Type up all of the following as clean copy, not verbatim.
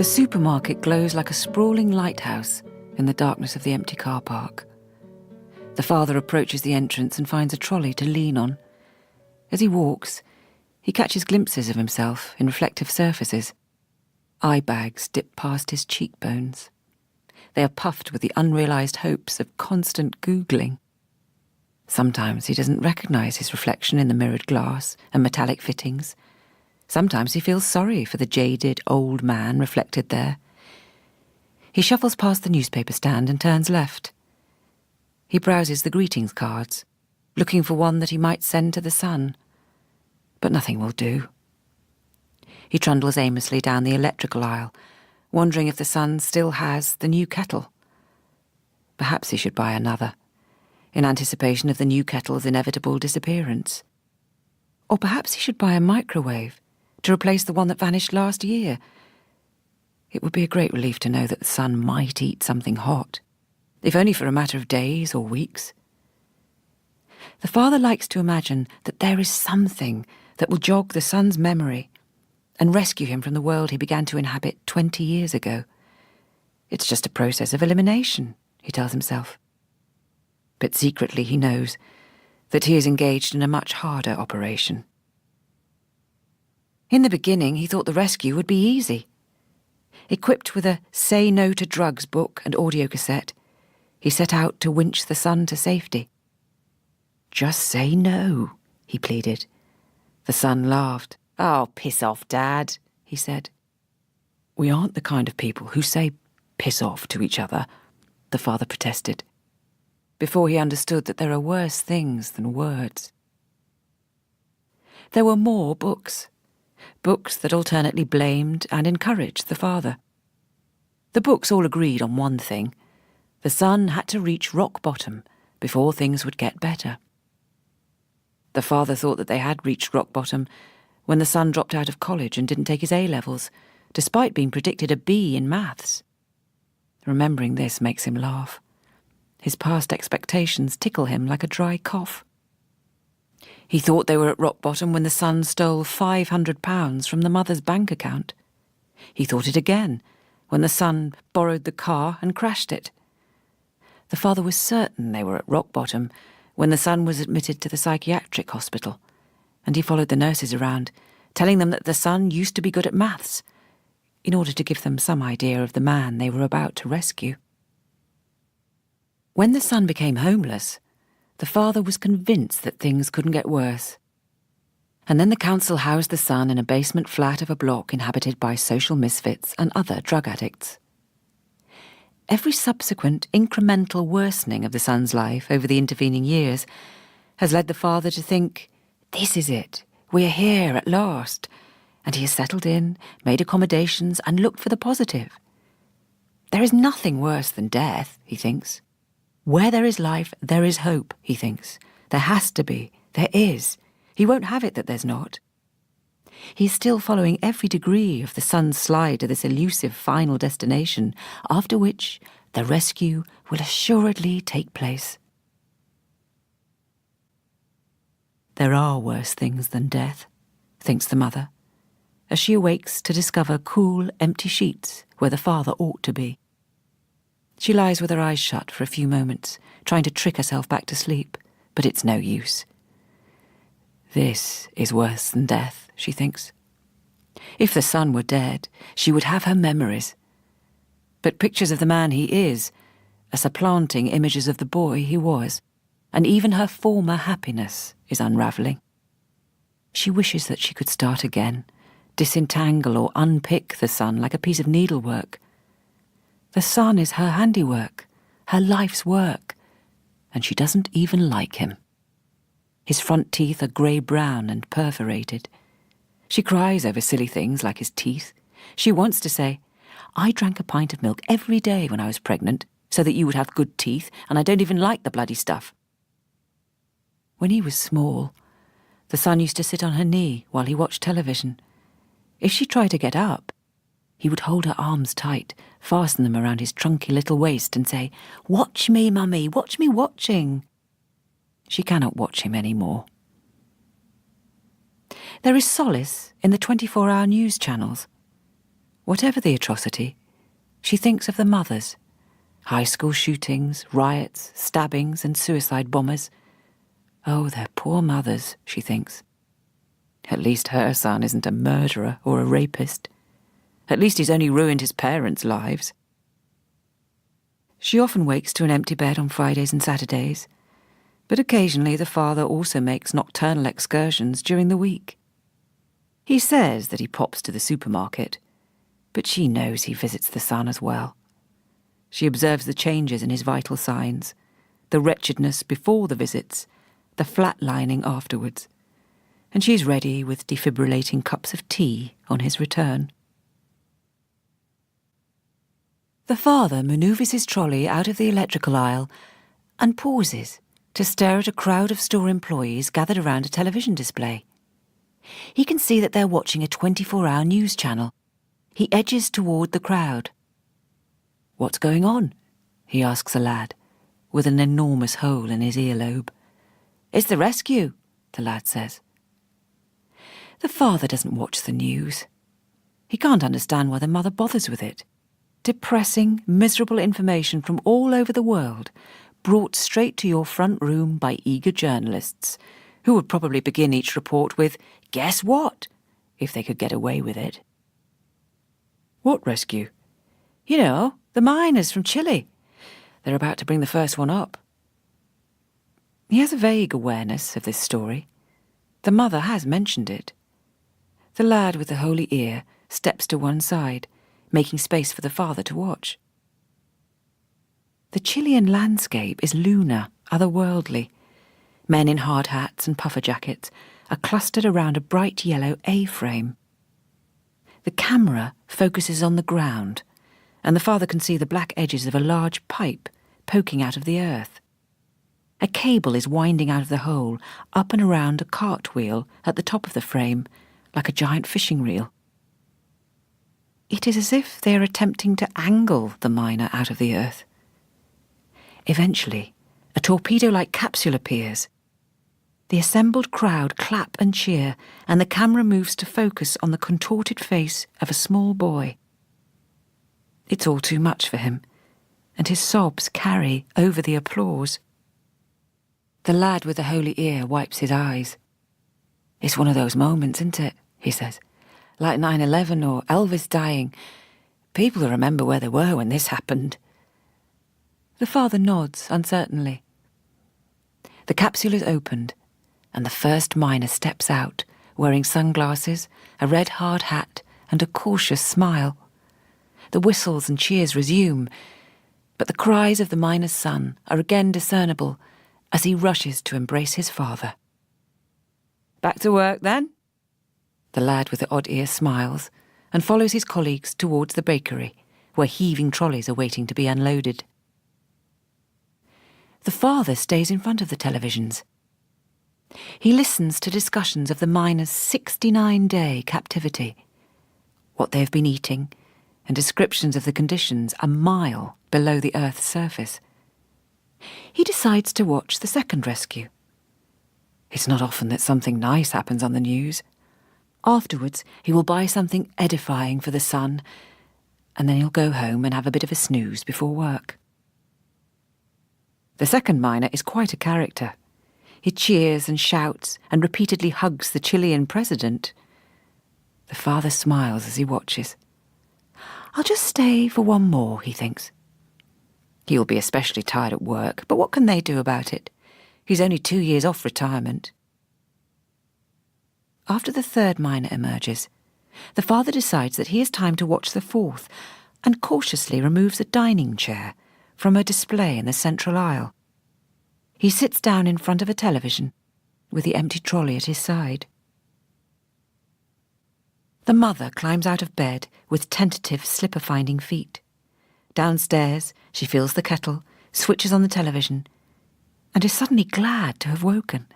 The supermarket glows like a sprawling lighthouse in the darkness of the empty car park. The father approaches the entrance and finds a trolley to lean on. As he walks, he catches glimpses of himself in reflective surfaces. Eye bags dip past his cheekbones. They are puffed with the unrealised hopes of constant Googling. Sometimes he doesn't recognise his reflection in the mirrored glass and metallic fittings. Sometimes he feels sorry for the jaded old man reflected there. He shuffles past the newspaper stand and turns left. He browses the greetings cards, looking for one that he might send to the Sun. But nothing will do. He trundles aimlessly down the electrical aisle, wondering if the Sun still has the new kettle. Perhaps he should buy another, in anticipation of the new kettle's inevitable disappearance. Or perhaps he should buy a microwave to replace the one that vanished last year. It would be a great relief to know that the Sun might eat something hot, if only for a matter of days or weeks. The father likes to imagine that there is something that will jog the Sun's memory and rescue him from the world he began to inhabit 20 years ago. It's just a process of elimination, he tells himself. But secretly he knows that he is engaged in a much harder operation. In the beginning, he thought the rescue would be easy. Equipped with a Say No to Drugs book and audio cassette, he set out to winch the Sun to safety. "Just say no," he pleaded. The Sun laughed. "Oh, piss off, Dad," he said. "We aren't the kind of people who say piss off to each other," the father protested, before he understood that there are worse things than words. There were more books that alternately blamed and encouraged the father. The books all agreed on one thing: the Sun had to reach rock bottom before things would get better. The father thought that they had reached rock bottom when the Sun dropped out of college and didn't take his A-levels, despite being predicted a B in maths. Remembering this makes him laugh. His past expectations tickle him like a dry cough. He thought they were at rock bottom when the Sun stole £500 from the mother's bank account. He thought it again when the Sun borrowed the car and crashed it. The father was certain they were at rock bottom when the Sun was admitted to the psychiatric hospital, and he followed the nurses around, telling them that the Sun used to be good at maths, in order to give them some idea of the man they were about to rescue. When the Sun became homeless, the father was convinced that things couldn't get worse. And then the council housed the Sun in a basement flat of a block inhabited by social misfits and other drug addicts. Every subsequent incremental worsening of the Sun's life over the intervening years has led the father to think, "This is it, we're here at last," and he has settled in, made accommodations, and looked for the positive. There is nothing worse than death, he thinks. Where there is life, there is hope, he thinks. There has to be. There is. He won't have it that there's not. He is still following every degree of the Sun's slide to this elusive final destination, after which the rescue will assuredly take place. There are worse things than death, thinks the mother, as she awakes to discover cool, empty sheets where the father ought to be. She lies with her eyes shut for a few moments, trying to trick herself back to sleep, but it's no use. This is worse than death, she thinks. If the Sun were dead, she would have her memories. But pictures of the man he is are supplanting images of the boy he was, and even her former happiness is unravelling. She wishes that she could start again, disentangle or unpick the Sun like a piece of needlework. The Sun is her handiwork, her life's work, and she doesn't even like him. His front teeth are grey-brown and perforated. She cries over silly things like his teeth. She wants to say, "I drank a pint of milk every day when I was pregnant so that you would have good teeth, and I don't even like the bloody stuff." When he was small, the Sun used to sit on her knee while he watched television. If she tried to get up, he would hold her arms tight, fasten them around his trunky little waist and say, "Watch me, Mummy, watch me watching." She cannot watch him any more. There is solace in the 24-hour news channels. Whatever the atrocity, she thinks of the mothers. High school shootings, riots, stabbings and suicide bombers. Oh, their poor mothers, she thinks. At least her son isn't a murderer or a rapist. At least he's only ruined his parents' lives. She often wakes to an empty bed on Fridays and Saturdays, but occasionally the father also makes nocturnal excursions during the week. He says that he pops to the supermarket, but she knows he visits the son as well. She observes the changes in his vital signs, the wretchedness before the visits, the flatlining afterwards, and she's ready with defibrillating cups of tea on his return. The father manoeuvres his trolley out of the electrical aisle and pauses to stare at a crowd of store employees gathered around a television display. He can see that they're watching a 24-hour news channel. He edges toward the crowd. "What's going on?" he asks a lad, with an enormous hole in his earlobe. "It's the rescue," the lad says. The father doesn't watch the news. He can't understand why the mother bothers with it. Depressing, miserable information from all over the world, brought straight to your front room by eager journalists, who would probably begin each report with, "Guess what?" if they could get away with it. "What rescue?" "You know, the miners from Chile. They're about to bring the first one up." He has a vague awareness of this story. The mother has mentioned it. The lad with the holy ear steps to one side, making space for the father to watch. The Chilean landscape is lunar, otherworldly. Men in hard hats and puffer jackets are clustered around a bright yellow A-frame. The camera focuses on the ground, and the father can see the black edges of a large pipe poking out of the earth. A cable is winding out of the hole up and around a cartwheel at the top of the frame, like a giant fishing reel. It is as if they are attempting to angle the miner out of the earth. Eventually, a torpedo-like capsule appears. The assembled crowd clap and cheer, and the camera moves to focus on the contorted face of a small boy. It's all too much for him, and his sobs carry over the applause. The lad with the holy ear wipes his eyes. "It's one of those moments, isn't it?" he says. "Like 9/11 or Elvis dying. People will remember where they were when this happened." The father nods uncertainly. The capsule is opened, and the first miner steps out, wearing sunglasses, a red hard hat, and a cautious smile. The whistles and cheers resume, but the cries of the miner's son are again discernible as he rushes to embrace his father. "Back to work, then?" The lad with the odd ear smiles and follows his colleagues towards the bakery, where heaving trolleys are waiting to be unloaded. The father stays in front of the televisions. He listens to discussions of the miners' 69-day captivity, what they have been eating, and descriptions of the conditions a mile below the Earth's surface. He decides to watch the second rescue. It's not often that something nice happens on the news. Afterwards, he will buy something edifying for the son, and then he'll go home and have a bit of a snooze before work. The second miner is quite a character. He cheers and shouts and repeatedly hugs the Chilean president. The father smiles as he watches. "I'll just stay for one more," he thinks. He'll be especially tired at work, but what can they do about it? He's only 2 years off retirement. After the third miner emerges, the father decides that he has time to watch the fourth and cautiously removes a dining chair from a display in the central aisle. He sits down in front of a television with the empty trolley at his side. The mother climbs out of bed with tentative slipper-finding feet. Downstairs, she fills the kettle, switches on the television, and is suddenly glad to have woken.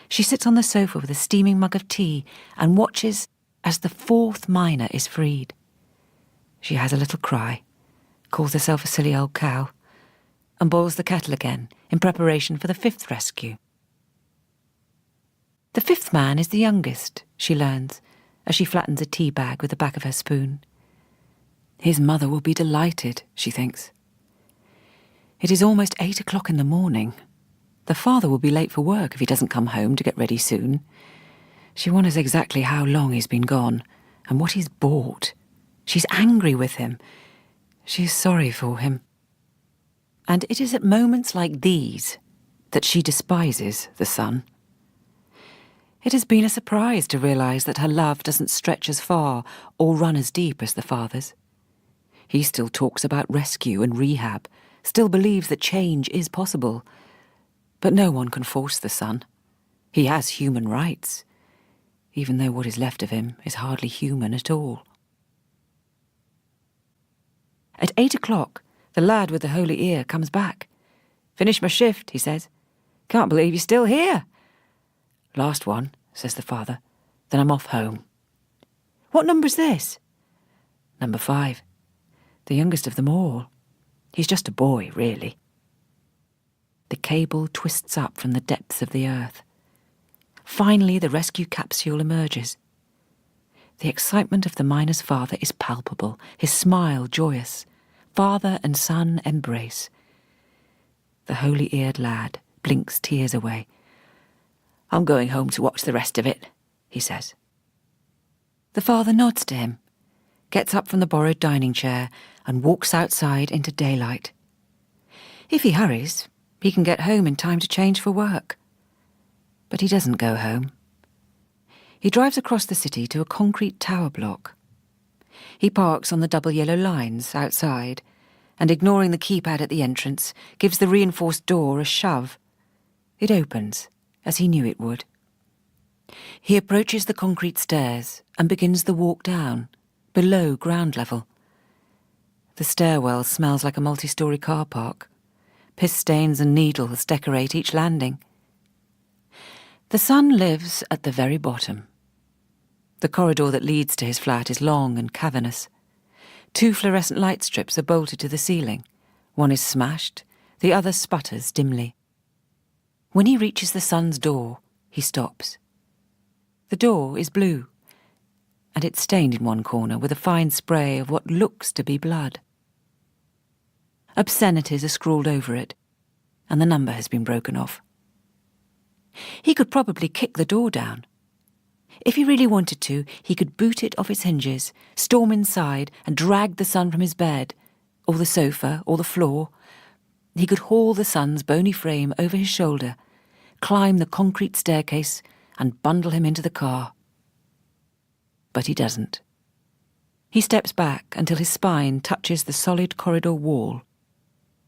She sits on the sofa with a steaming mug of tea and watches as the fourth miner is freed. She has a little cry, calls herself a silly old cow, and boils the kettle again in preparation for the fifth rescue. The fifth man is the youngest, she learns, as she flattens a tea bag with the back of her spoon. His mother will be delighted, she thinks. It is almost 8 o'clock in the morning. The father will be late for work if he doesn't come home to get ready soon. She wonders exactly how long he's been gone and what he's bought. She's angry with him. She is sorry for him. And it is at moments like these that she despises the son. It has been a surprise to realise that her love doesn't stretch as far or run as deep as the father's. He still talks about rescue and rehab, still believes that change is possible. But no one can force the son. He has human rights, even though what is left of him is hardly human at all. At 8 o'clock, the lad with the holy ear comes back. "Finished my shift," he says. "Can't believe you're still here." "Last one," says the father. "Then I'm off home." "What number's this?" "Number 5. The youngest of them all. He's just a boy, really." The cable twists up from the depths of the earth. Finally, the rescue capsule emerges. The excitement of the miner's father is palpable, his smile joyous. Father and son embrace. The holy-eared lad blinks tears away. "I'm going home to watch the rest of it," he says. The father nods to him, gets up from the borrowed dining chair and walks outside into daylight. If he hurries, he can get home in time to change for work. But he doesn't go home. He drives across the city to a concrete tower block. He parks on the double yellow lines outside and, ignoring the keypad at the entrance, gives the reinforced door a shove. It opens, as he knew it would. He approaches the concrete stairs and begins the walk down, below ground level. The stairwell smells like a multi-storey car park. Piss stains and needles decorate each landing. The son lives at the very bottom. The corridor that leads to his flat is long and cavernous. 2 fluorescent light strips are bolted to the ceiling. One is smashed, the other sputters dimly. When he reaches the son's door, he stops. The door is blue, and it's stained in one corner with a fine spray of what looks to be blood. Obscenities are scrawled over it, and the number has been broken off. He could probably kick the door down. If he really wanted to, he could boot it off its hinges, storm inside and drag the son from his bed, or the sofa, or the floor. He could haul the son's bony frame over his shoulder, climb the concrete staircase and bundle him into the car. But he doesn't. He steps back until his spine touches the solid corridor wall,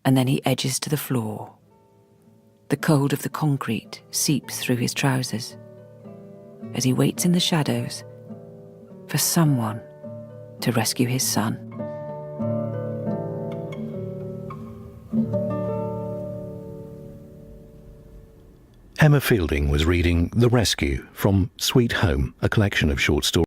and then he edges to the floor. The cold of the concrete seeps through his trousers as he waits in the shadows for someone to rescue his son. Emma Fielding was reading The Rescue from Sweet Home, a collection of short stories